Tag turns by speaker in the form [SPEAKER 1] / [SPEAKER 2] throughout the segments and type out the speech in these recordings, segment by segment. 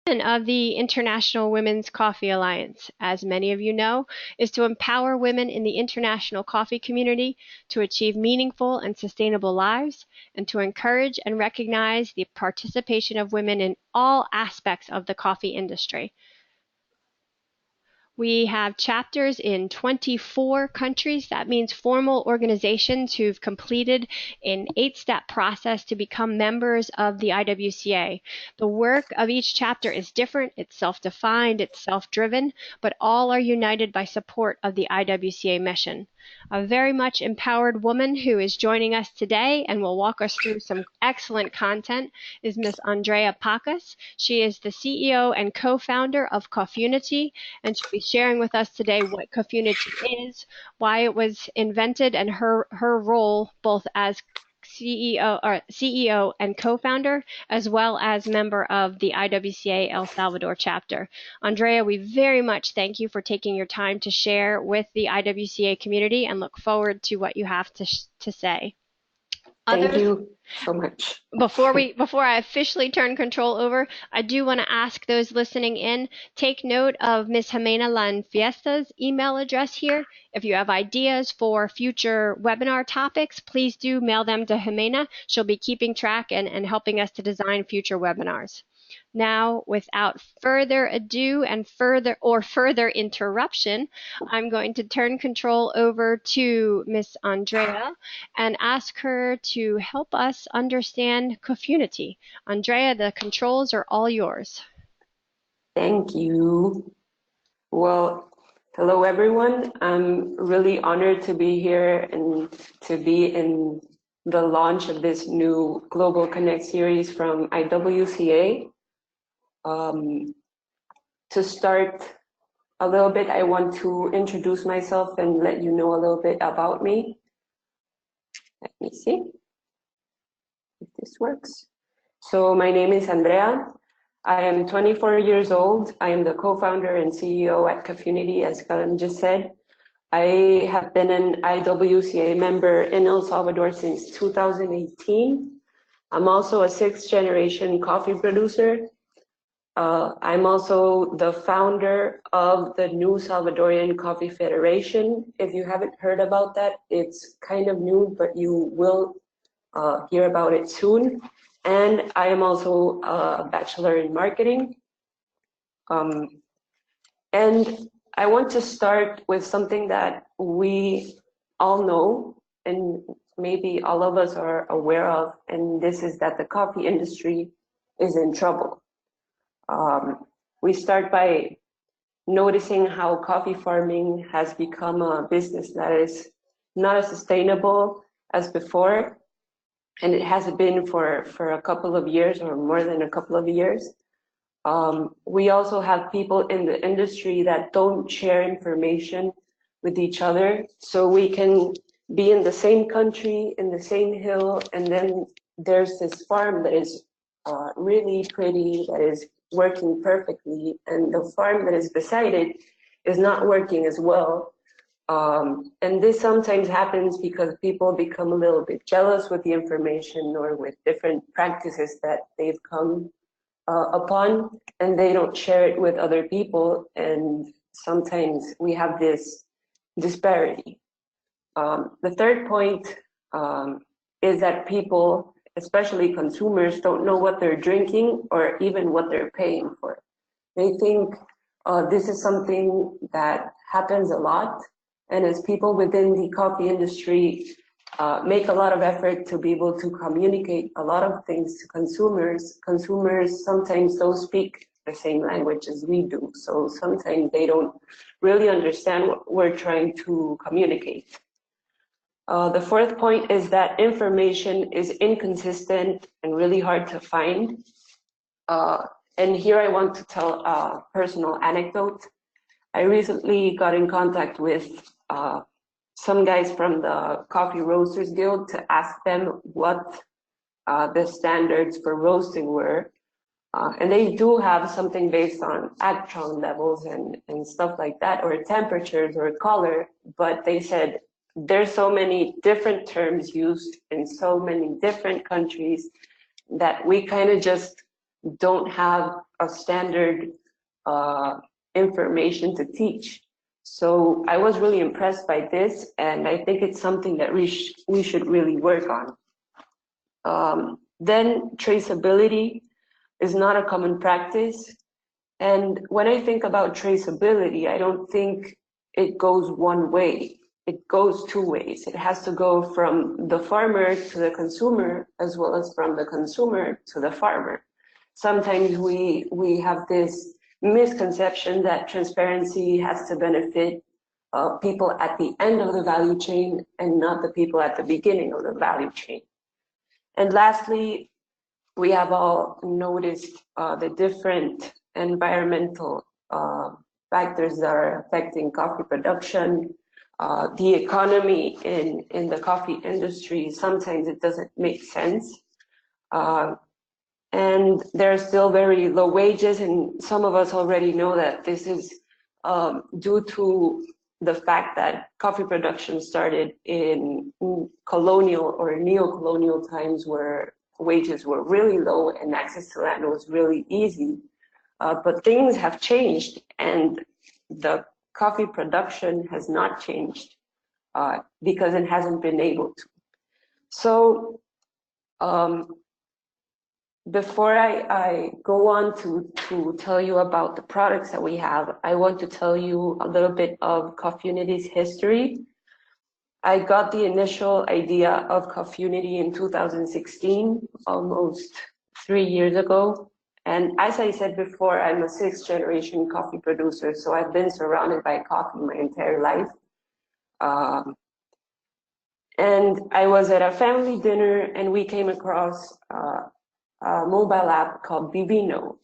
[SPEAKER 1] Of the International Women's Coffee Alliance, as many of you know, is to empower women in the international coffee community to achieve meaningful and sustainable lives, and to encourage and recognize the participation of women in all aspects of the coffee industry. We have chapters in 24 countries. That means formal organizations who've completed an 8-step process to become members of the IWCA. The work of each chapter is different. It's self-defined, it's self-driven, but all are united by support of the IWCA mission. A very much empowered woman who is joining us today and will walk us through some excellent content is Miss Andrea Pacas. She is the CEO and co-founder of Coffunity, and she'll be sharing with us today what Coffunity is, why it was invented, and her role both as CEO and co-founder, as well as member of the IWCA El Salvador chapter. Andrea, we very much thank you for taking your time to share with the IWCA community and look forward to what you have to say.
[SPEAKER 2] Thank you so much.
[SPEAKER 1] Before I officially turn control over, I do want to ask those listening in, take note of Ms. Jimena Lanfiesta's email address here. If you have ideas for future webinar topics, please do mail them to Jimena. She'll be keeping track and helping us to design future webinars. Now, without further ado and further interruption, I'm going to turn control over to Miss Andrea and ask her to help us understand Coffunity. Andrea, the controls are all yours.
[SPEAKER 2] Thank you. Well, hello everyone. I'm really honored to be here and to be in the launch of this new Global Connect series from IWCA. To start a little bit, I want to introduce myself and let you know a little bit about me. Let me see if this works. So my name is Andrea. I am 24 years old. I am the co-founder and CEO at Coffunity, as Karen just said. I have been an IWCA member in El Salvador since 2018. I'm also a 6th-generation coffee producer. I'm also the founder of the New Salvadorian Coffee Federation. If you haven't heard about that, it's kind of new, but you will hear about it soon. And I am also a bachelor in marketing. And I want to start with something that we all know, and maybe all of us are aware of, and this is that the coffee industry is in trouble. We start by noticing how coffee farming has become a business that is not as sustainable as before, and it has been for a couple of years or more than a couple of years. We also have people in the industry that don't share information with each other, so we can be in the same country, in the same hill, and then there's this farm that is really pretty, that is working perfectly, and the farm that is beside it is not working as well. And this sometimes happens because people become a little bit jealous with the information or with different practices that they've come upon, and they don't share it with other people, and sometimes we have this disparity. The third point is that people, especially consumers, don't know what they're drinking or even what they're paying for. They think this is something that happens a lot, and as people within the coffee industry make a lot of effort to be able to communicate a lot of things to consumers, consumers sometimes don't speak the same language as we do, so sometimes they don't really understand what we're trying to communicate. The fourth point is that information is inconsistent and really hard to find. And here I want to tell a personal anecdote. I recently got in contact with some guys from the Coffee Roasters Guild to ask them what the standards for roasting were. And they do have something based on actron levels and stuff like that, or temperatures or color, but they said, there's so many different terms used in so many different countries that we kind of just don't have a standard information to teach. So I was really impressed by this, and I think it's something that we should really work on. Then traceability is not a common practice. And when I think about traceability, I don't think it goes one way. It goes two ways. It has to go from the farmer to the consumer, as well as from the consumer to the farmer. Sometimes we have this misconception that transparency has to benefit people at the end of the value chain and not the people at the beginning of the value chain. And lastly, we have all noticed the different environmental factors that are affecting coffee production, the economy in the coffee industry. Sometimes it doesn't make sense. And there are still very low wages, and some of us already know that this is due to the fact that coffee production started in colonial or neo-colonial times where wages were really low and access to land was really easy. But things have changed, and the coffee production has not changed because it hasn't been able to. So before I go on to tell you about the products that we have, I want to tell you a little bit of Coffunity's history. I got the initial idea of Coffunity in 2016, almost 3 years ago. And as I said before, I'm a 6th generation coffee producer, so I've been surrounded by coffee my entire life. And I was at a family dinner and we came across a mobile app called Vivino.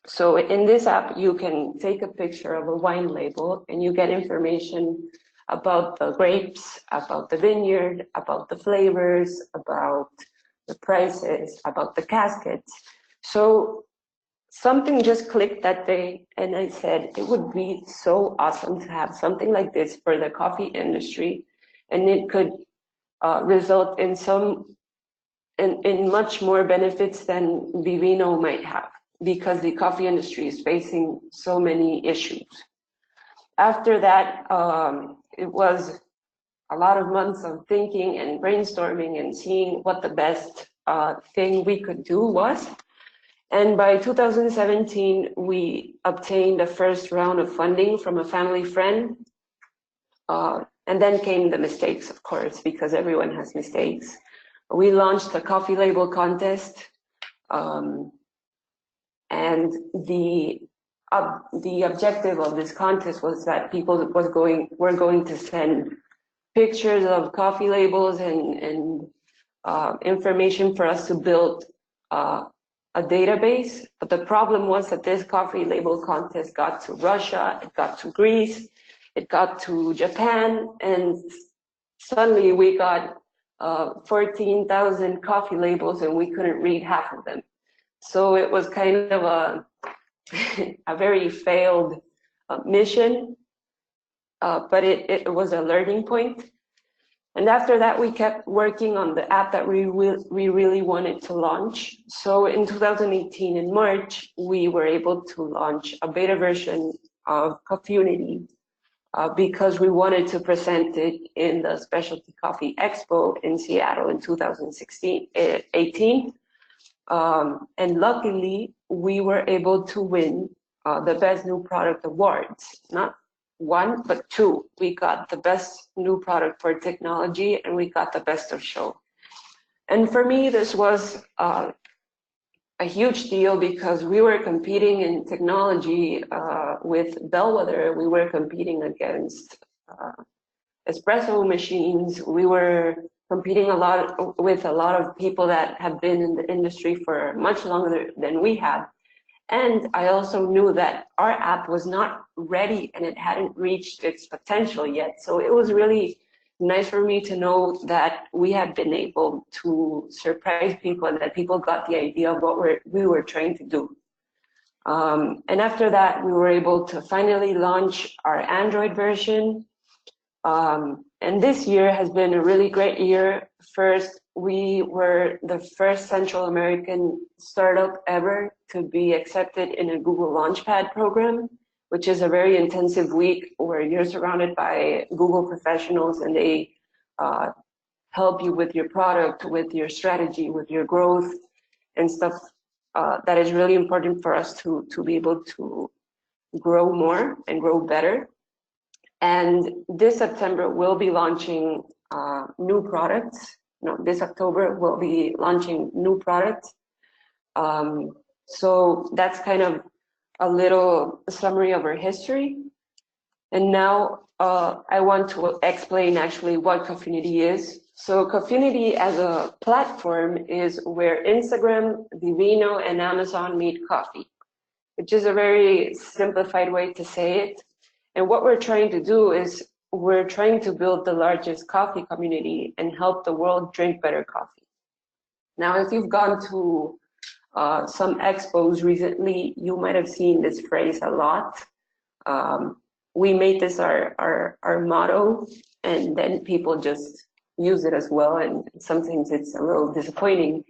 [SPEAKER 2] So in this app, you can take a picture of a wine label and you get information about the grapes, about the vineyard, about the flavors, about the prices, about the caskets. So something just clicked that day, and I said it would be so awesome to have something like this for the coffee industry, and it could result in in much more benefits than Vivino might have, because the coffee industry is facing so many issues. After that, it was a lot of months of thinking and brainstorming and seeing what the best thing we could do was. And by 2017, we obtained the first round of funding from a family friend. And then came the mistakes, of course, because everyone has mistakes. We launched a coffee label contest, and the objective of this contest was that people were going to send pictures of coffee labels and information for us to build a database. But the problem was that this coffee label contest got to Russia, it got to Greece, it got to Japan, and suddenly we got 14,000 coffee labels and we couldn't read half of them. So it was kind of a very failed mission, but it was a learning point. And after that, we kept working on the app that we really wanted to launch. So in 2018, in March, we were able to launch a beta version of Coffunity because we wanted to present it in the Specialty Coffee Expo in Seattle in 2018. And luckily, we were able to win the Best New Product Awards, not one, but two. We got the Best New Product for Technology, and we got the Best of Show. And for me, this was a huge deal because we were competing in technology with Bellwether. We were competing against espresso machines. We were competing with a lot of people that have been in the industry for much longer than we had. And I also knew that our app was not ready and it hadn't reached its potential yet. So it was really nice for me to know that we had been able to surprise people and that people got the idea of what we were trying to do. And after that, we were able to finally launch our Android version. And this year has been a really great year. First, we were the first Central American startup ever to be accepted in a Google Launchpad program, which is a very intensive week where you're surrounded by Google professionals and they help you with your product, with your strategy, with your growth and stuff that is really important for us to be able to grow more and grow better. And this September, we'll be launching new products. No, this October, we'll be launching new products. So that's kind of a little summary of our history. And now I want to explain actually what Coffunity is. So Coffunity as a platform is where Instagram, Vivino, and Amazon meet coffee, which is a very simplified way to say it. And what we're trying to do is we're trying to build the largest coffee community and help the world drink better coffee. Now, if you've gone to some expos recently, you might have seen this phrase a lot. We made this our motto, and then people just use it as well, and sometimes it's a little disappointing.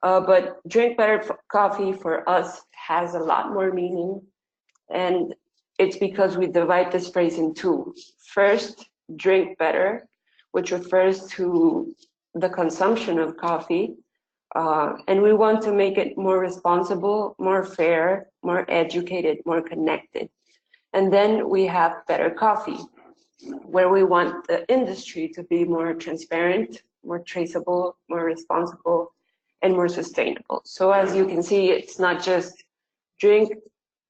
[SPEAKER 2] But drink better coffee for us has a lot more meaning, and it's because we divide this phrase in two. First, drink better, which refers to the consumption of coffee, and we want to make it more responsible, more fair, more educated, more connected. And then we have better coffee, where we want the industry to be more transparent, more traceable, more responsible, and more sustainable. So as you can see, it's not just drink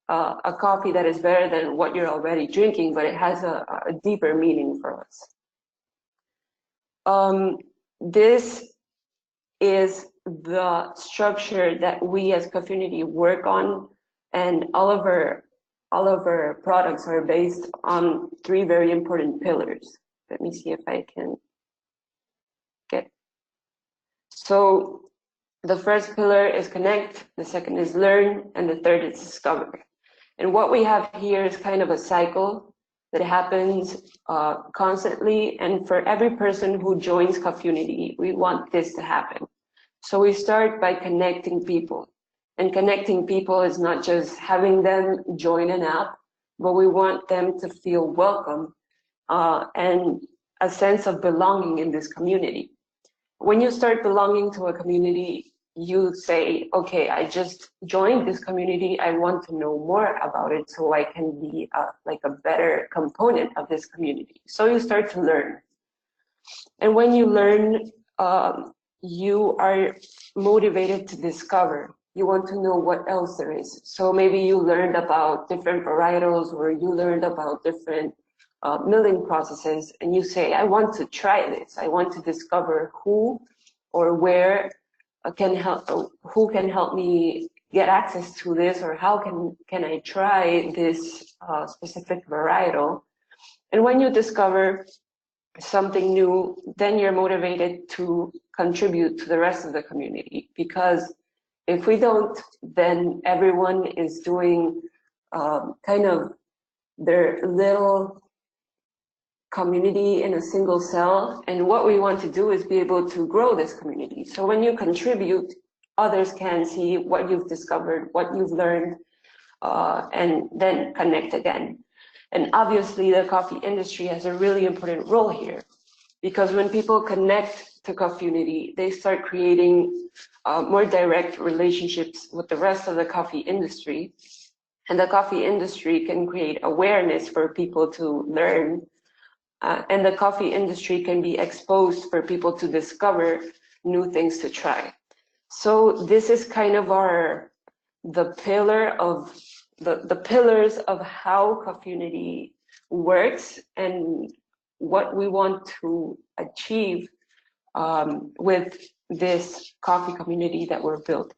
[SPEAKER 2] a coffee that is better than what you're already drinking, but it has a deeper meaning for us. This is the structure that we as Coffunity work on, and all of our products are based on three very important pillars. Let me see if I can get. So the first pillar is connect, the second is learn, and the third is discover. And what we have here is kind of a cycle that happens constantly. And for every person who joins Coffunity, we want this to happen. So we start by connecting people. And connecting people is not just having them join an app, but we want them to feel welcome and a sense of belonging in this community. When you start belonging to a community, you say, okay, I just joined this community. I want to know more about it so I can be like a better component of this community. So you start to learn. And when you learn, you are motivated to discover. You want to know what else there is. So maybe you learned about different varietals, or you learned about different milling processes, and you say, I want to try this. I want to discover who or where can help, who can help me get access to this, or how can I try this specific varietal. And when you discover something new, then you're motivated to contribute to the rest of the community, because if we don't, then everyone is doing kind of their little community in a single cell. And what we want to do is be able to grow this community. So when you contribute, others can see what you've discovered, what you've learned, and then connect again. And obviously the coffee industry has a really important role here, because when people connect to Coffunity, they start creating more direct relationships with the rest of the coffee industry. And the coffee industry can create awareness for people to learn. And the coffee industry can be exposed for people to discover new things to try. So this is kind of the pillars of how Coffunity works and what we want to achieve with this coffee community that we're building.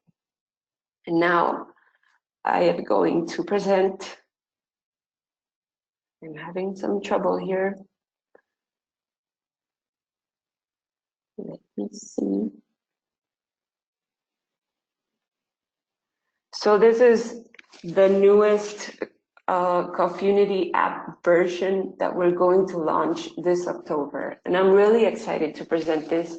[SPEAKER 2] And now I am going to present. I'm having some trouble here. Let me see. So this is the newest Coffunity App version that we're going to launch this October. And I'm really excited to present this.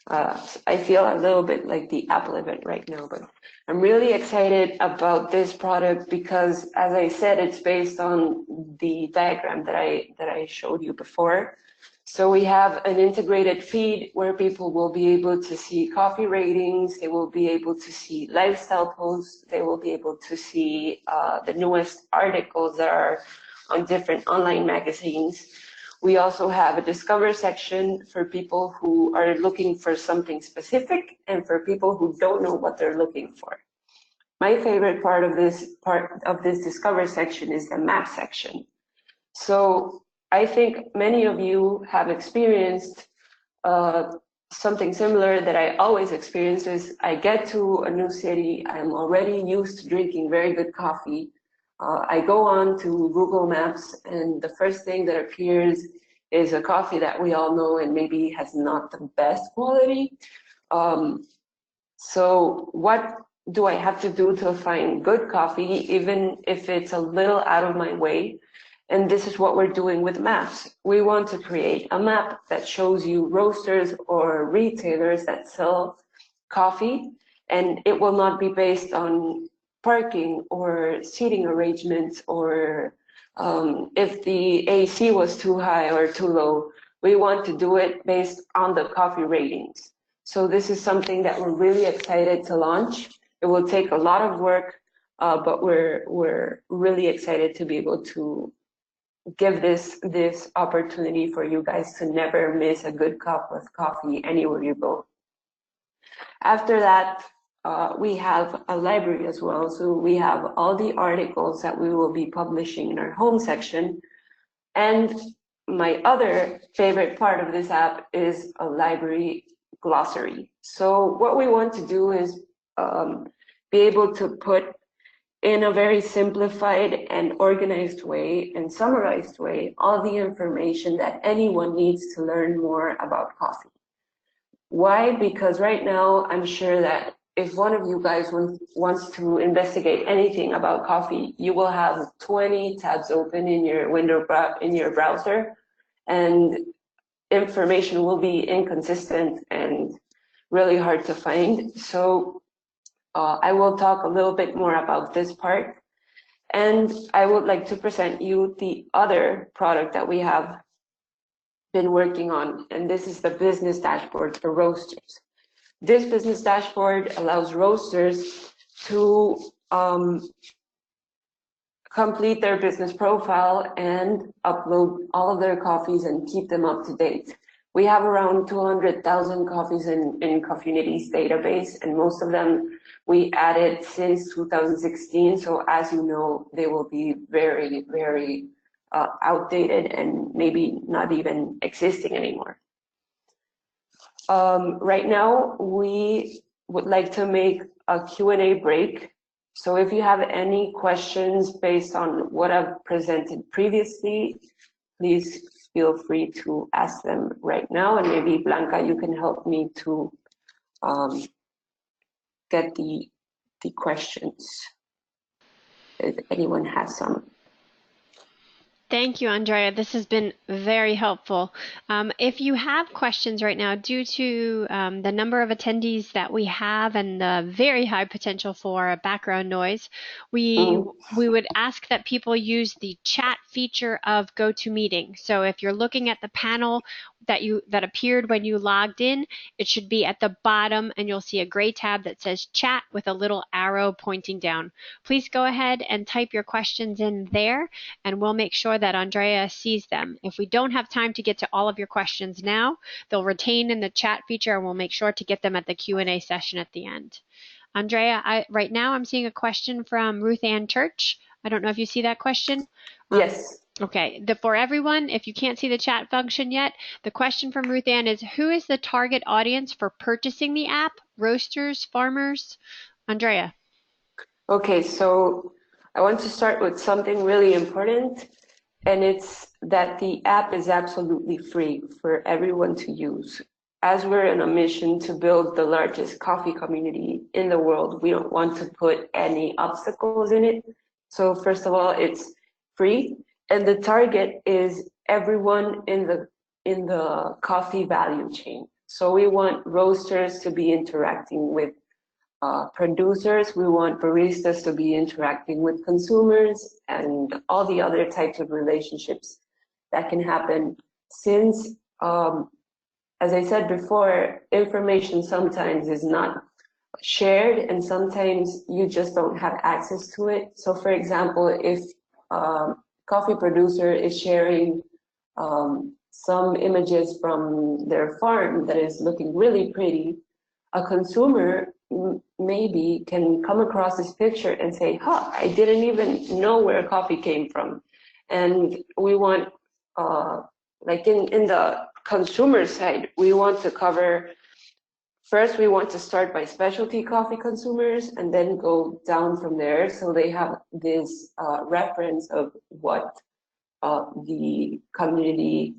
[SPEAKER 2] I feel a little bit like the Apple event right now, but I'm really excited about this product because, as I said, it's based on the diagram that I showed you before. So we have an integrated feed where people will be able to see coffee ratings, they will be able to see lifestyle posts, they will be able to see the newest articles that are on different online magazines. We also have a discover section for people who are looking for something specific and for people who don't know what they're looking for. My favorite part of this discover section is the map section. So I think many of you have experienced something similar that I always experience is I get to a new city, I'm already used to drinking very good coffee. I go on to Google Maps and the first thing that appears is a coffee that we all know and maybe has not the best quality. So what do I have to do to find good coffee, even if it's a little out of my way? And this is what we're doing with maps. We want to create a map that shows you roasters or retailers that sell coffee, and it will not be based on parking or seating arrangements or if the AC was too high or too low. We want to do it based on the coffee ratings. So this is something that we're really excited to launch. It will take a lot of work, but we're really excited to be able to give this opportunity for you guys to never miss a good cup of coffee anywhere you go. After that, we have a library as well. So we have all the articles that we will be publishing in our home section. And my other favorite part of this app is a library glossary. So what we want to do is be able to put in a very simplified and organized way and summarized way all the information that anyone needs to learn more about coffee. Why? Because right now I'm sure that if one of you guys wants to investigate anything about coffee, you will have 20 tabs open in your browser, and information will be inconsistent and really hard to find. So I will talk a little bit more about this part. And I would like to present you the other product that we have been working on, and this is the business dashboard for roasters. This business dashboard allows roasters to complete their business profile and upload all of their coffees and keep them up to date. We have around 200,000 coffees in Coffunity's database, and most of them we added since 2016. So as you know, they will be very, very outdated and maybe not even existing anymore. Right now, we would like to make a Q&A break. So if you have any questions based on what I've presented previously, please feel free to ask them right now. And maybe Blanca, you can help me to get the questions if anyone has some.
[SPEAKER 1] Thank you, Andrea. This has been very helpful. If you have questions right now, due to the number of attendees that we have and the very high potential for background noise, we would ask that people use the chat feature of GoToMeeting. So if you're looking at the panel that appeared when you logged in, it should be at the bottom, and you'll see a gray tab that says chat with a little arrow pointing down. Please go ahead and type your questions in there, and we'll make sure that Andrea sees them. If we don't have time to get to all of your questions now, they'll retain in the chat feature, and we'll make sure to get them at the Q&A session at the end. Andrea, right now I'm seeing a question from Ruth Ann Church. I don't know if you see that question.
[SPEAKER 2] Yes.
[SPEAKER 1] Okay, for everyone, if you can't see the chat function yet, the question from Ruth Ann is, who is the target audience for purchasing the app? Roasters, farmers? Andrea.
[SPEAKER 2] Okay, so I want to start with something really important, and it's that the app is absolutely free for everyone to use. As we're on a mission to build the largest coffee community in the world, we don't want to put any obstacles in it. So first of all, it's free, and the target is everyone in the coffee value chain. So we want roasters to be interacting with producers, we want baristas to be interacting with consumers, and all the other types of relationships that can happen, since as I said before, information sometimes is not shared and sometimes you just don't have access to it. So for example, if coffee producer is sharing some images from their farm that is looking really pretty, a consumer maybe can come across this picture and say, huh, I didn't even know where coffee came from. And we want, like in the consumer side, we want to cover, first we want to start by specialty coffee consumers and then go down from there, so they have this reference of what the community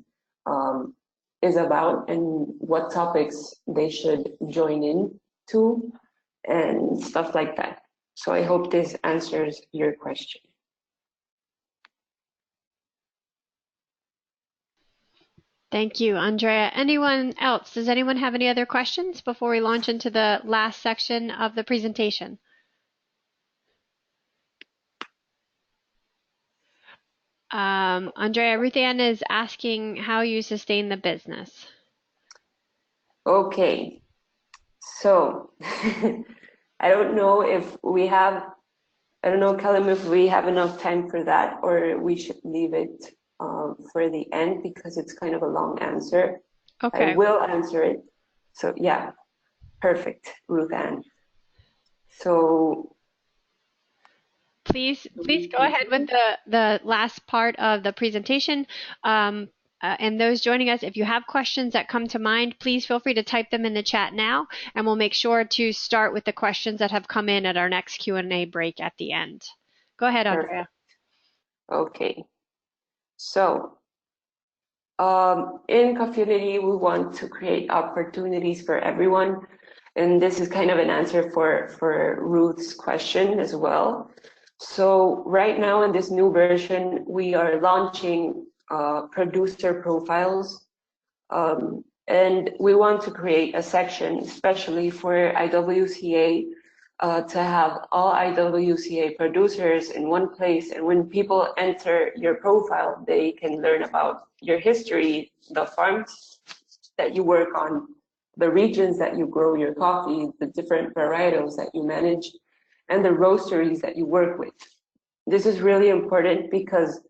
[SPEAKER 2] is about and what topics they should join in to and stuff like that. So I hope this answers your question.
[SPEAKER 1] Thank you, Andrea. Anyone else? Does anyone have any other questions before we launch into the last section of the presentation? Andrea, Ruth Ann is asking how you sustain the business.
[SPEAKER 2] Okay, so I don't know if we have, I don't know, Callum, if we have enough time for that or we should leave it for the end because it's kind of a long answer.
[SPEAKER 1] Okay.
[SPEAKER 2] I will answer it. So yeah, perfect, Ruth Ann. So
[SPEAKER 1] please go ahead with the last part of the presentation. And those joining us, if you have questions that come to mind, please feel free to type them in the chat now, and we'll make sure to start with the questions that have come in at our next Q&A break at the end. Go ahead, Andrea.
[SPEAKER 2] Okay. So in Coffunity, we want to create opportunities for everyone. And this is kind of an answer for Ruth's question as well. So right now in this new version, we are launching producer profiles. And we want to create a section, especially for IWCA, to have all IWCA producers in one place. And when people enter your profile, they can learn about your history, the farms that you work on, the regions that you grow your coffee, the different varietals that you manage, and the roasteries that you work with. This is really important because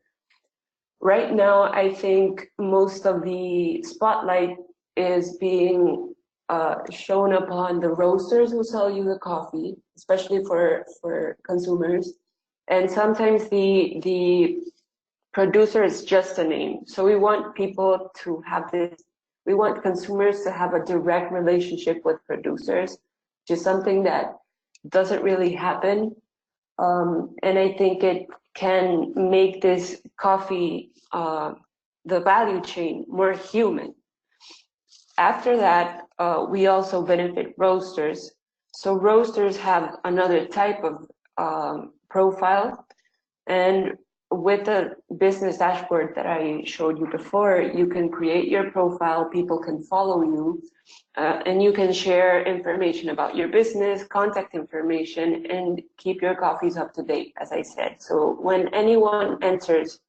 [SPEAKER 2] right now, I think most of the spotlight is being shown upon the roasters who sell you the coffee, especially for consumers. And sometimes the producer is just a name. So we want people to have this, we want consumers to have a direct relationship with producers, which is something that doesn't really happen. And I think it can make this coffee, the value chain, more human. After that, we also benefit roasters. So roasters have another type of profile. And with the business dashboard that I showed you before, you can create your profile, people can follow you, and you can share information about your business, contact information, and keep your coffees up to date, as I said. So when anyone enters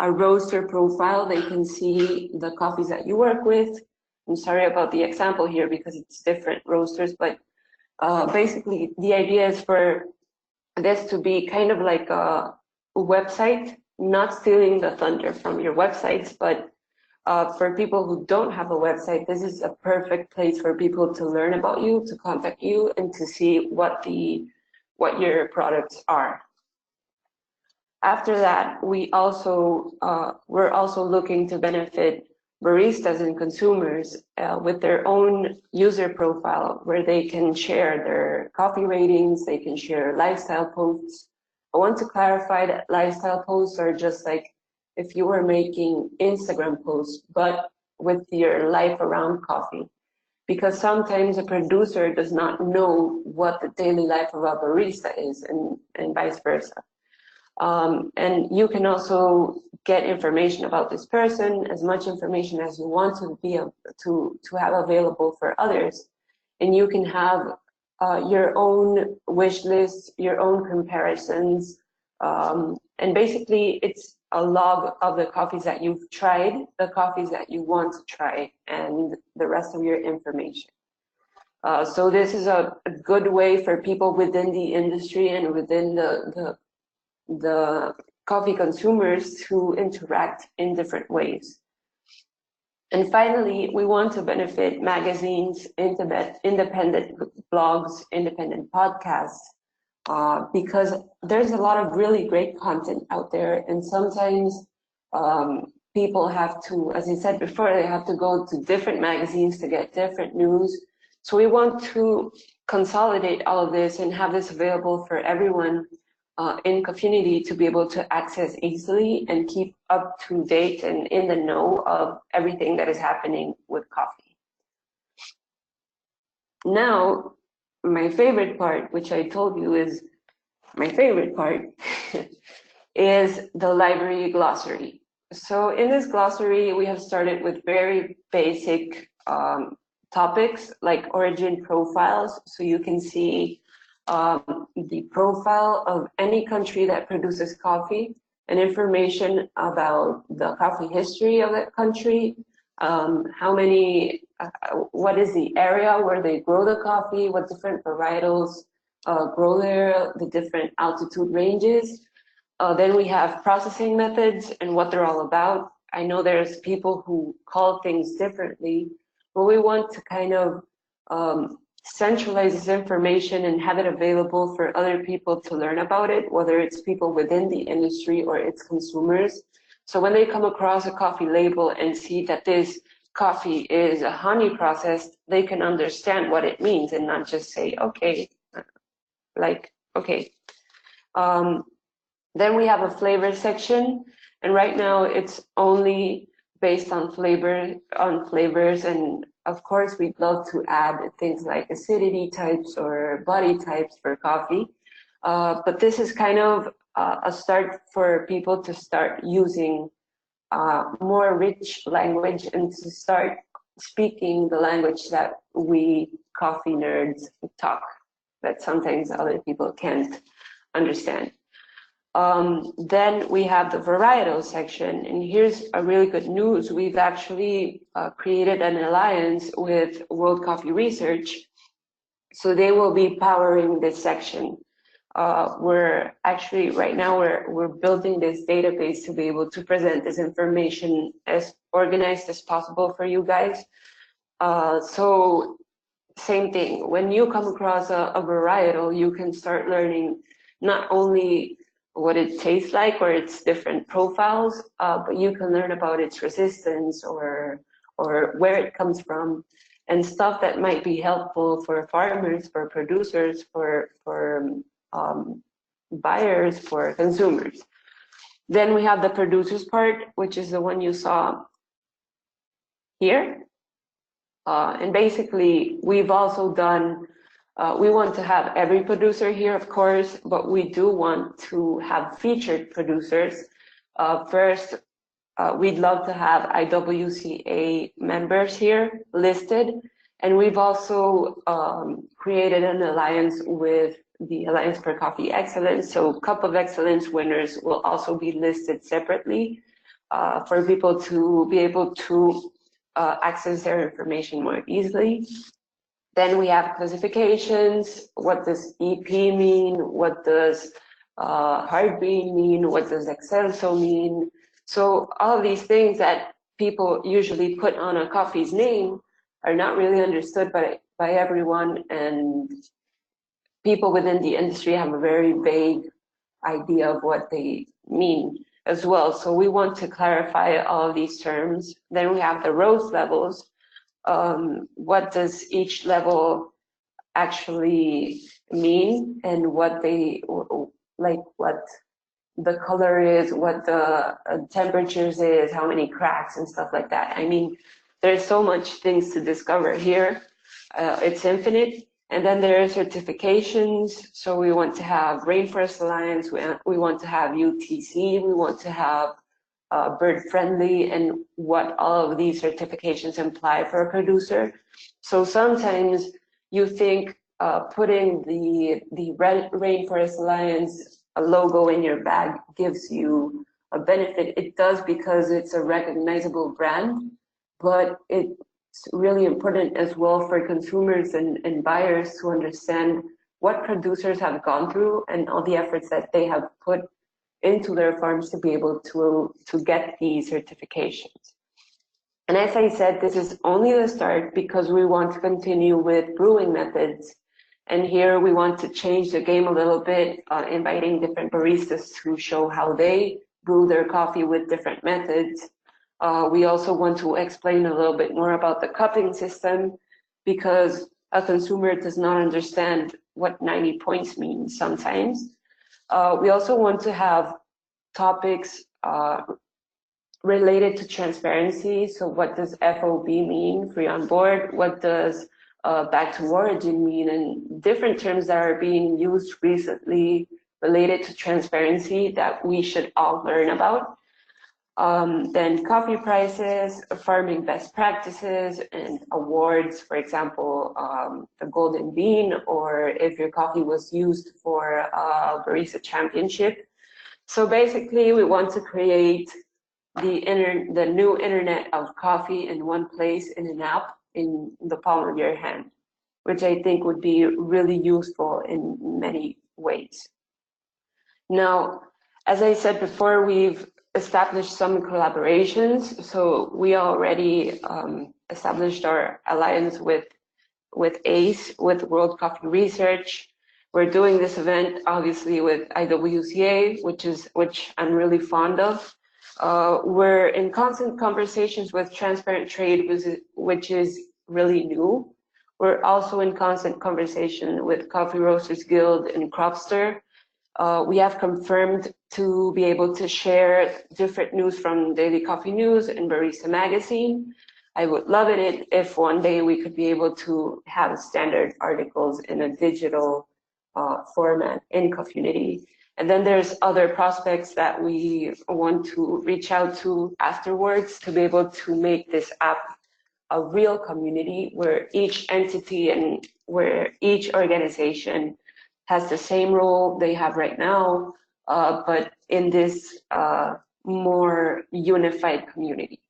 [SPEAKER 2] a roaster profile, they can see the coffees that you work with. I'm sorry about the example here because it's different roasters, but basically the idea is for this to be kind of like a website, not stealing the thunder from your websites, but for people who don't have a website, this is a perfect place for people to learn about you, to contact you, and to see what your products are. After that, we're also looking to benefit baristas and consumers with their own user profile, where they can share their coffee ratings, they can share lifestyle posts. I want to clarify that lifestyle posts are just like if you were making Instagram posts, but with your life around coffee. Because sometimes a producer does not know what the daily life of a barista is, and vice versa. And you can also get information about this person, as much information as you want to be to have available for others. And you can have your own wish list, your own comparisons, and basically it's a log of the coffees that you've tried, the coffees that you want to try, and the rest of your information. So this is a good way for people within the industry and within the coffee consumers to interact in different ways. And finally, we want to benefit magazines, independent blogs, independent podcasts, because there's a lot of really great content out there. And sometimes people have to, as I said before, they have to go to different magazines to get different news. So we want to consolidate all of this and have this available for everyone in Coffunity to be able to access easily and keep up to date and in the know of everything that is happening with coffee. Now, my favorite part, which I told you is my favorite part, is the library glossary. So in this glossary, we have started with very basic topics like origin profiles. So you can see the profile of any country that produces coffee and information about the coffee history of that country, what is the area where they grow the coffee, what different varietals grow there, the different altitude ranges. Then we have processing methods and what they're all about. I know there's people who call things differently, but we want to kind of centralize this information and have it available for other people to learn about it, whether it's people within the industry or its consumers. So when they come across a coffee label and see that this coffee is a honey processed, they can understand what it means and not just say, okay, like, okay. Then we have a flavor section, and right now it's only based on flavors, and of course we'd love to add things like acidity types or body types for coffee. But this is kind of a start for people to start using more rich language and to start speaking the language that we coffee nerds talk, that sometimes other people can't understand. Then we have the varietal section, and here's a really good news. We've actually created an alliance with World Coffee Research, so they will be powering this section. We're actually right now we're building this database to be able to present this information as organized as possible for you guys. So same thing, when you come across a varietal, you can start learning not only what it tastes like or its different profiles, but you can learn about its resistance or where it comes from and stuff that might be helpful for farmers, for producers, for buyers, for consumers. Then we have the producers part, which is the one you saw here. And basically, we've also done, we want to have every producer here, of course, but we do want to have featured producers. First, we'd love to have IWCA members here listed. And we've also created an alliance with the Alliance for Coffee Excellence. So Cup of Excellence winners will also be listed separately for people to be able to access their information more easily. Then we have classifications. What does EP mean? What does hard bean mean? What does excelso mean? So all of these things that people usually put on a coffee's name are not really understood by everyone, and people within the industry have a very vague idea of what they mean as well. So we want to clarify all of these terms. Then we have the roast levels. What does each level actually mean, and what they like, what the color is, what the temperatures is, how many cracks and stuff like that. I mean, there's so much things to discover here. It's infinite. And then there are certifications. So we want to have Rainforest Alliance, we want to have UTC, we want to have bird friendly, and what all of these certifications imply for a producer. So sometimes you think putting the Rainforest Alliance logo in your bag gives you a benefit. It does, because it's a recognizable brand, but it's really important as well for consumers and buyers to understand what producers have gone through and all the efforts that they have put into their farms to be able to get these certifications. And as I said, this is only the start, because we want to continue with brewing methods. And here we want to change the game a little bit, inviting different baristas to show how they brew their coffee with different methods. We also want to explain a little bit more about the cupping system, because a consumer does not understand what 90 points means sometimes. We also want to have topics related to transparency. So what does FOB mean, free on board? What does back to origin mean? And different terms that are being used recently related to transparency that we should all learn about. Then coffee prices, farming best practices, and awards, for example, the Golden Bean, or if your coffee was used for a Barista Championship. So basically, we want to create the new internet of coffee in one place, in an app, in the palm of your hand, which I think would be really useful in many ways. Now, as I said before, we've established some collaborations. So we already established our alliance with ACE, with World Coffee Research. We're doing this event obviously with IWCA, which I'm really fond of. We're in constant conversations with Transparent Trade, which is really new. We're also in constant conversation with Coffee Roasters Guild and Cropster. We have confirmed to be able to share different news from Daily Coffee News and Barista Magazine. I would love it if one day we could be able to have standard articles in a digital format in Coffunity. And then there's other prospects that we want to reach out to afterwards to be able to make this app a real community where each entity and where each organization has the same role they have right now, but in this more unified community.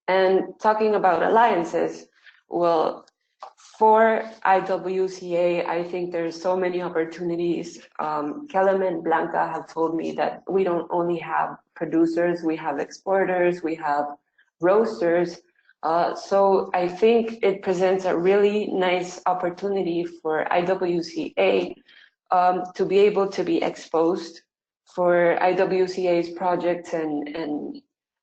[SPEAKER 2] And talking about alliances, well, for IWCA, I think there's so many opportunities. Kellum and Blanca have told me that we don't only have producers, we have exporters, we have roasters. So I think it presents a really nice opportunity for IWCA to be able to be exposed, for IWCA's projects and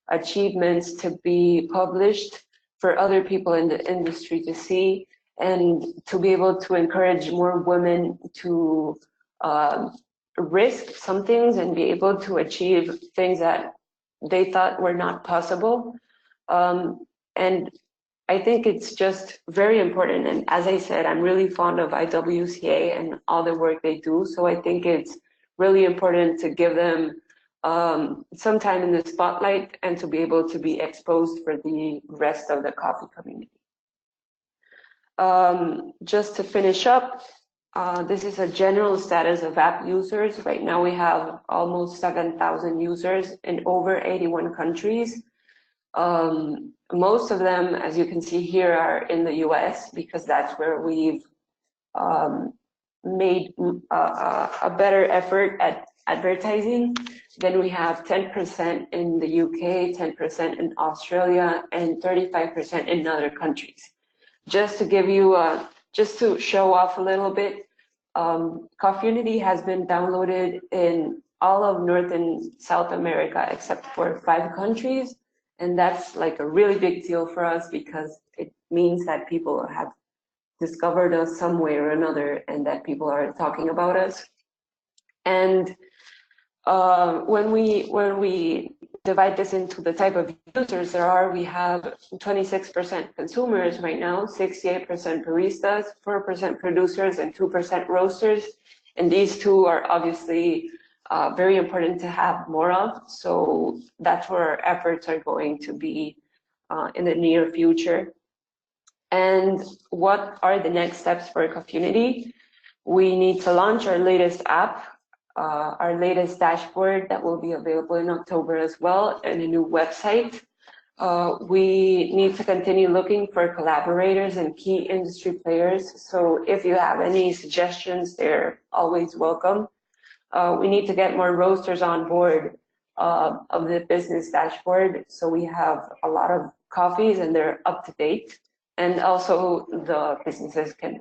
[SPEAKER 2] achievements to be published for other people in the industry to see, and to be able to encourage more women to risk some things and be able to achieve things that they thought were not possible. And I think it's just very important. And as I said, I'm really fond of IWCA and all the work they do. So I think it's really important to give them some time in the spotlight and to be able to be exposed for the rest of the coffee community. Just to finish up, this is a general status of app users. Right now we have almost 7,000 users in over 81 countries. Most of them, as you can see here, are in the US, because that's where we've made a better effort at advertising. Then we have 10% in the UK, 10% in Australia, and 35% in other countries. Just to give you, just to show off a little bit, Coffunity has been downloaded in all of North and South America except for 5 countries. And that's like a really big deal for us, because it means that people have discovered us some way or another, and that people are talking about us. And when we divide this into the type of users there are, we have 26% consumers right now, 68% baristas, 4% producers, and 2% roasters. And these two are obviously very important to have more of. So that's where our efforts are going to be in the near future. And what are the next steps for Coffunity? We need to launch our latest app, our latest dashboard that will be available in October as well, and a new website. We need to continue looking for collaborators and key industry players. So if you have any suggestions, they're always welcome. We need to get more roasters on board of the business dashboard, so we have a lot of coffees and they're up to date. And also the businesses can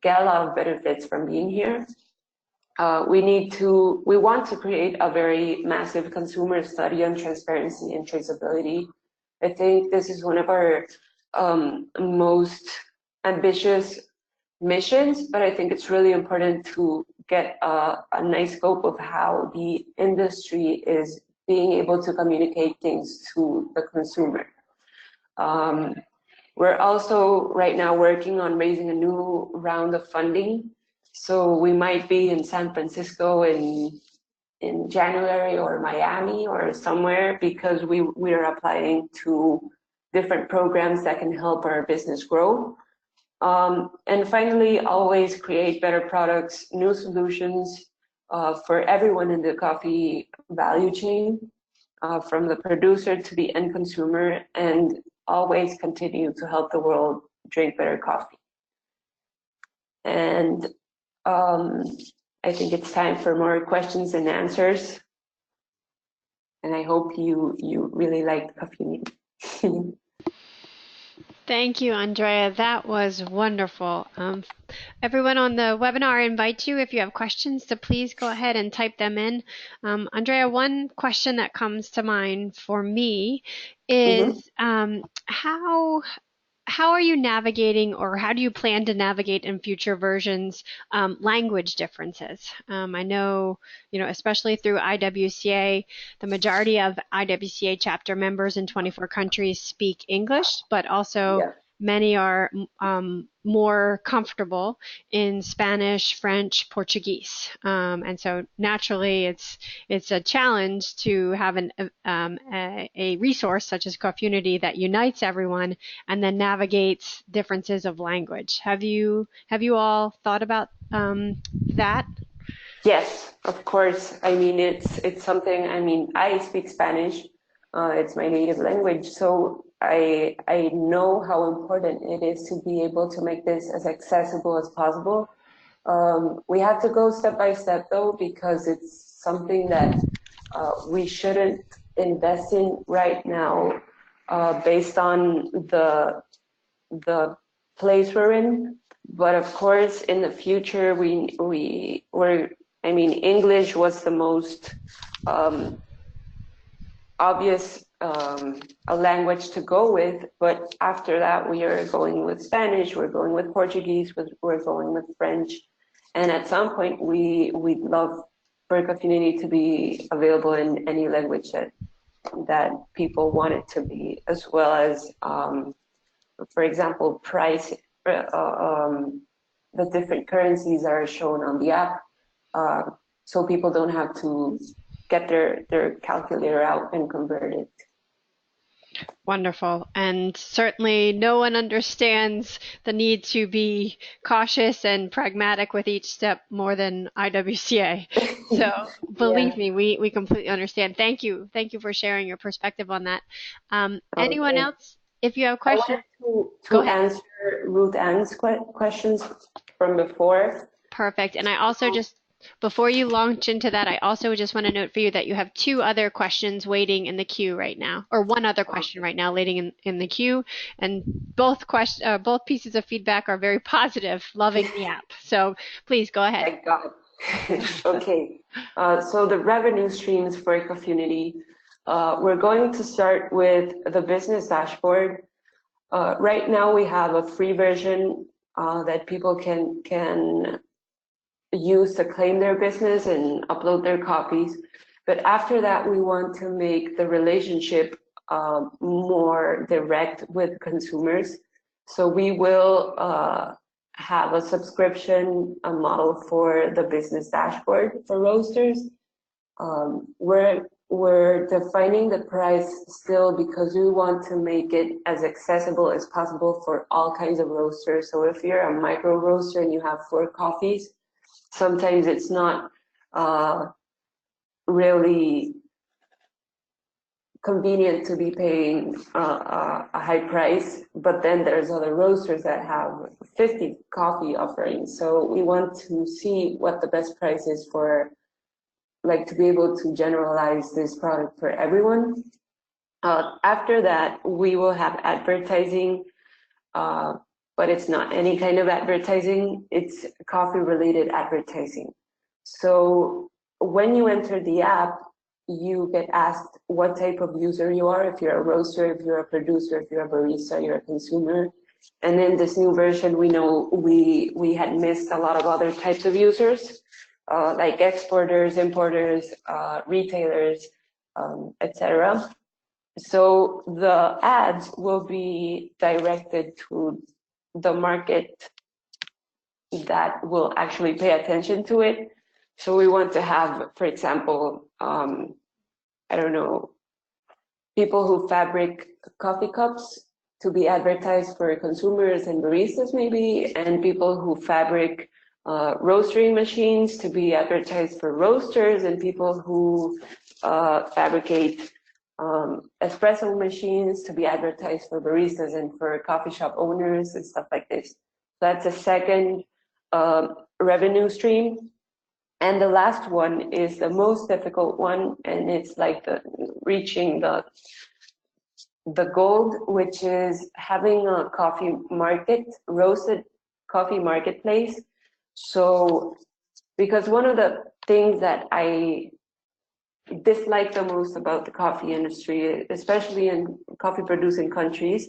[SPEAKER 2] get a lot of benefits from being here. We want to create a very massive consumer study on transparency and traceability. I think this is one of our most ambitious missions, but I think it's really important to get a nice scope of how the industry is being able to communicate things to the consumer. We're also right now working on raising a new round of funding. So we might be in San Francisco in January, or Miami or somewhere, because we are applying to different programs that can help our business grow. And finally, always create better products, new solutions for everyone in the coffee value chain, from the producer to the end consumer, and always continue to help the world drink better coffee. And I think it's time for more questions and answers. And I hope you really liked Coffunity.
[SPEAKER 1] Thank you, Andrea. That was wonderful. Everyone on the webinar, I invite you, if you have questions, to please go ahead and type them in. Andrea, one question that comes to mind for me is how are you navigating, or how do you plan to navigate in future versions, language differences? I know, especially through IWCA, the majority of IWCA chapter members in 24 countries speak English, but also many are more comfortable in Spanish, French, Portuguese, and so naturally it's a challenge to have a resource such as Coffunity that unites everyone and then navigates differences of language. Have you all thought about that?
[SPEAKER 2] Yes, of course. I mean, it's something. I mean, I speak Spanish. It's my native language, so I know how important it is to be able to make this as accessible as possible. We have to go step by step, though, because it's something that we shouldn't invest in right now, based on the place we're in. But of course, in the future, I mean, English was the most obvious a language to go with, but after that we are going with Spanish, we're going with Portuguese, we're going with French, and at some point we'd love for Coffunity to be available in any language that people want it to be, as well as for example, price, the different currencies are shown on the app, so people don't have to get their calculator out and convert it.
[SPEAKER 1] Wonderful. And certainly no one understands the need to be cautious and pragmatic with each step more than IWCA. So believe me, we completely understand. Thank you. Thank you for sharing your perspective on that. Anyone else? If you have questions,
[SPEAKER 2] to answer Ruth Ann's questions from before.
[SPEAKER 1] Perfect. And I also before you launch into that, I also just want to note for you that you have two other questions waiting in the queue right now, or one other question right now waiting in the queue, and both pieces of feedback are very positive, loving the app. So please go ahead.
[SPEAKER 2] Thank God. Okay, so the revenue streams for Coffunity, we're going to start with the business dashboard. Right now we have a free version that people can use to claim their business and upload their copies. But after that, we want to make the relationship more direct with consumers. So we will have a subscription model for the business dashboard for roasters. We're defining the price still because we want to make it as accessible as possible for all kinds of roasters. So if you're a micro roaster and you have 4 coffees, sometimes it's not really convenient to be paying a high price, but then there's other roasters that have 50 coffee offerings. So we want to see what the best price is for, like, to be able to generalize this product for everyone. After that, we will have advertising, but it's not any kind of advertising, it's coffee-related advertising. So when you enter the app, you get asked what type of user you are, if you're a roaster, if you're a producer, if you're a barista, you're a consumer. And in this new version, we know we had missed a lot of other types of users, like exporters, importers, retailers, etc. So the ads will be directed to the market that will actually pay attention to it. So we want to have, for example, I don't know, people who fabric coffee cups to be advertised for consumers and baristas maybe, and people who fabric roasting machines to be advertised for roasters, and people who fabricate espresso machines to be advertised for baristas and for coffee shop owners and stuff like this. That's a second revenue stream. And the last one is the most difficult one, and it's like reaching the gold, which is having a coffee market, roasted coffee marketplace. So, because one of the things that I dislike the most about the coffee industry, especially in coffee producing countries,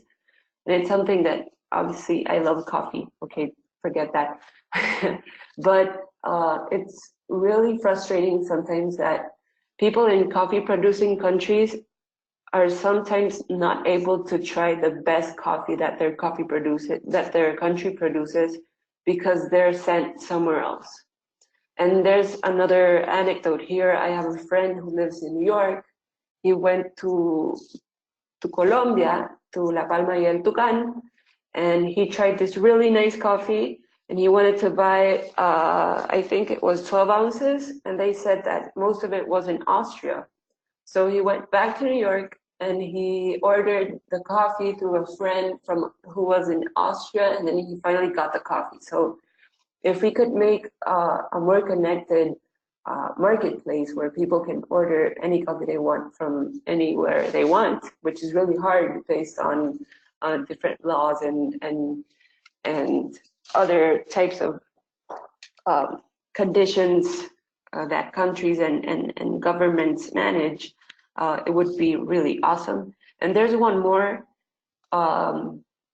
[SPEAKER 2] and it's something that obviously I love coffee, okay, forget that. But it's really frustrating sometimes that people in coffee producing countries are sometimes not able to try the best coffee that their country produces because they're sent somewhere else. And there's another anecdote here. I have a friend who lives in New York. He went to Colombia, to La Palma y el Tucán, and he tried this really nice coffee, and he wanted to buy, I think it was 12 ounces, and they said that most of it was in Austria. So he went back to New York, and he ordered the coffee through a friend who was in Austria, and then he finally got the coffee. So if we could make a more connected marketplace where people can order any coffee they want from anywhere they want, which is really hard based on different laws and other types of conditions that countries and governments manage, it would be really awesome. And there's one more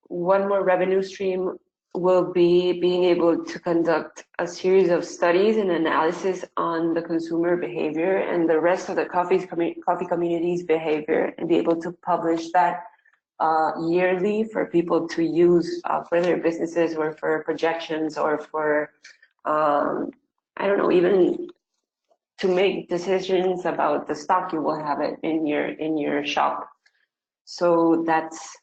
[SPEAKER 2] revenue stream will be being able to conduct a series of studies and analysis on the consumer behavior and the rest of the coffee community's behavior, and be able to publish that yearly for people to use for their businesses or for projections or for, I don't know, even to make decisions about the stock you will have it in your shop. So that's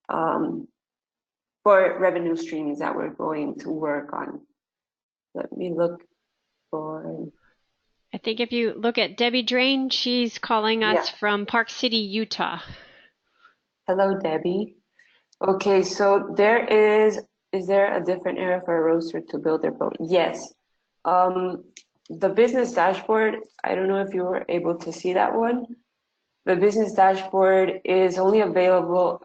[SPEAKER 2] for revenue streams that we're going to work on. Let me look for.
[SPEAKER 1] I think if you look at Debbie Drain, she's calling us from Park City, Utah.
[SPEAKER 2] Hello, Debbie. Okay, so is there a different area for a roaster to build their boat? Yes. The business dashboard, I don't know if you were able to see that one. The business dashboard is only available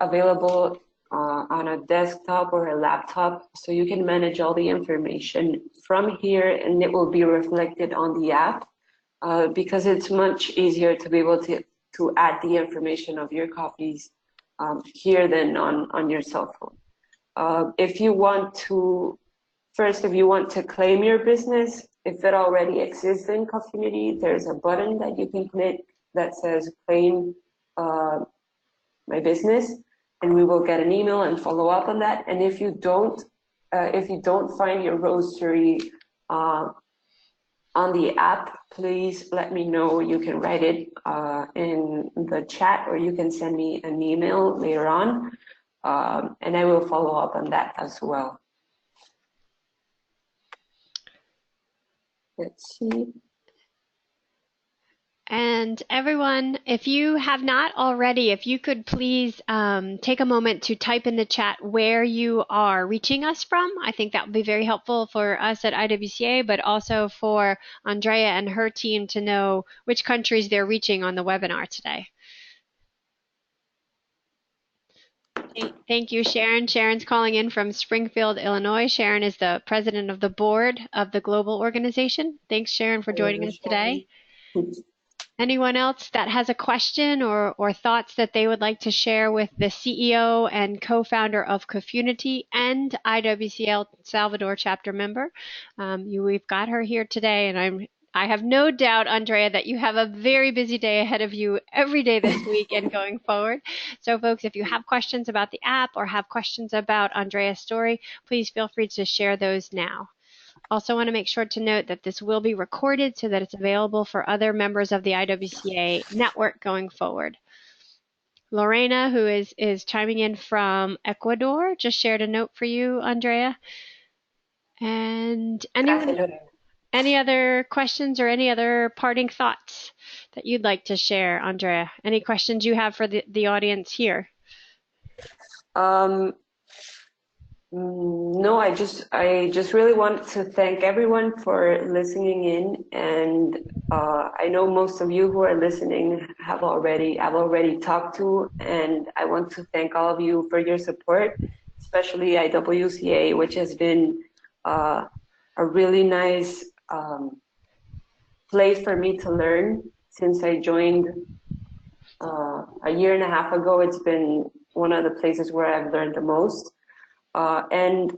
[SPEAKER 2] on a desktop or a laptop, so you can manage all the information from here, and it will be reflected on the app because it's much easier to be able to add the information of your coffees here than on your cell phone. If you want to claim your business, if it already exists in Coffunity, there's a button that you can click that says claim my business, and we will get an email and follow up on that. And if you don't find your roastery on the app, please let me know. You can write it in the chat, or you can send me an email later on, and I will follow up on that as well. Let's see.
[SPEAKER 1] And everyone, if you have not already, if you could please take a moment to type in the chat where you are reaching us from. I think that would be very helpful for us at IWCA, but also for Andrea and her team to know which countries they're reaching on the webinar today. Thank you, Sharon. Sharon's calling in from Springfield, Illinois. Sharon is the president of the board of the global organization. Thanks, Sharon, for joining us today. Anyone else that has a question or thoughts that they would like to share with the CEO and co-founder of Coffunity and IWCA El Salvador chapter member? We've got her here today, and I have no doubt, Andrea, that you have a very busy day ahead of you every day this week and going forward. So folks, if you have questions about the app or have questions about Andrea's story, please feel free to share those now. Also want to make sure to note that this will be recorded so that it's available for other members of the IWCA network going forward. Lorena, who is chiming in from Ecuador, just shared a note for you, Andrea. And any other questions or any other parting thoughts that you'd like to share, Andrea? Any questions you have for the audience here?
[SPEAKER 2] No, I just really want to thank everyone for listening in, and I know most of you who are listening I've already talked to, and I want to thank all of you for your support, especially IWCA, which has been a really nice place for me to learn since I joined a year and a half ago. It's been one of the places where I've learned the most. And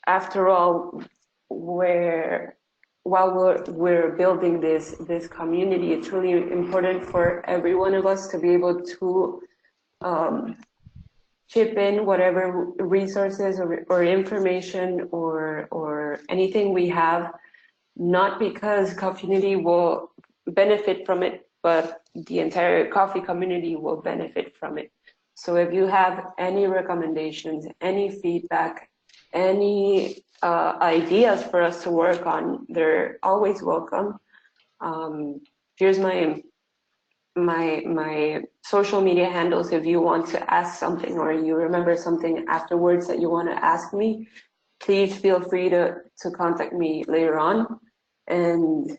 [SPEAKER 2] after all, while we're building this community, it's really important for every one of us to be able to chip in whatever resources or information or anything we have, not because Coffunity will benefit from it, but the entire coffee community will benefit from it. So if you have any recommendations, any feedback, any ideas for us to work on, they're always welcome. Here's my social media handles. If you want to ask something or you remember something afterwards that you want to ask me, please feel free to contact me later on. And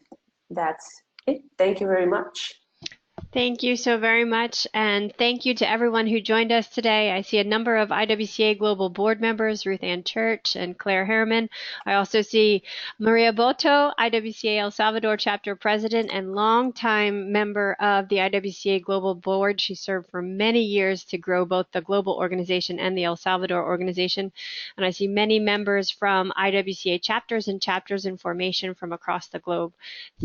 [SPEAKER 2] that's it. Thank you very much.
[SPEAKER 1] Thank you so very much, and thank you to everyone who joined us today. I see a number of IWCA Global Board members, Ruth Ann Church and Claire Harriman. I also see Maria Boto, IWCA El Salvador Chapter President and longtime member of the IWCA Global Board. She served for many years to grow both the global organization and the El Salvador organization. And I see many members from IWCA chapters and chapters in formation from across the globe.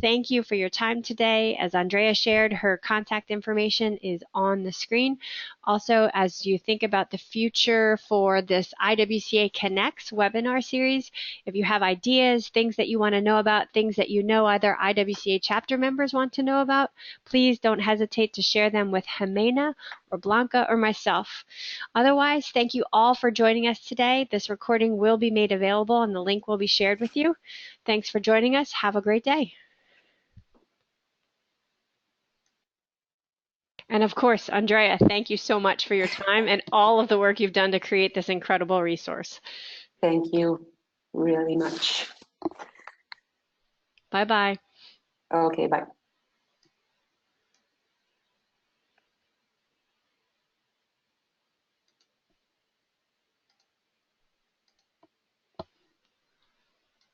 [SPEAKER 1] Thank you for your time today. As Andrea shared, her contact information is on the screen. Also, as you think about the future for this IWCA Connects webinar series, if you have ideas, things that you want to know about, things that you know other IWCA chapter members want to know about, please don't hesitate to share them with Jimena or Blanca or myself. Otherwise, thank you all for joining us today. This recording will be made available and the link will be shared with you. Thanks for joining us. Have a great day. And of course, Andrea, thank you so much for your time and all of the work you've done to create this incredible resource.
[SPEAKER 2] Thank you really much.
[SPEAKER 1] Bye-bye.
[SPEAKER 2] Okay, bye.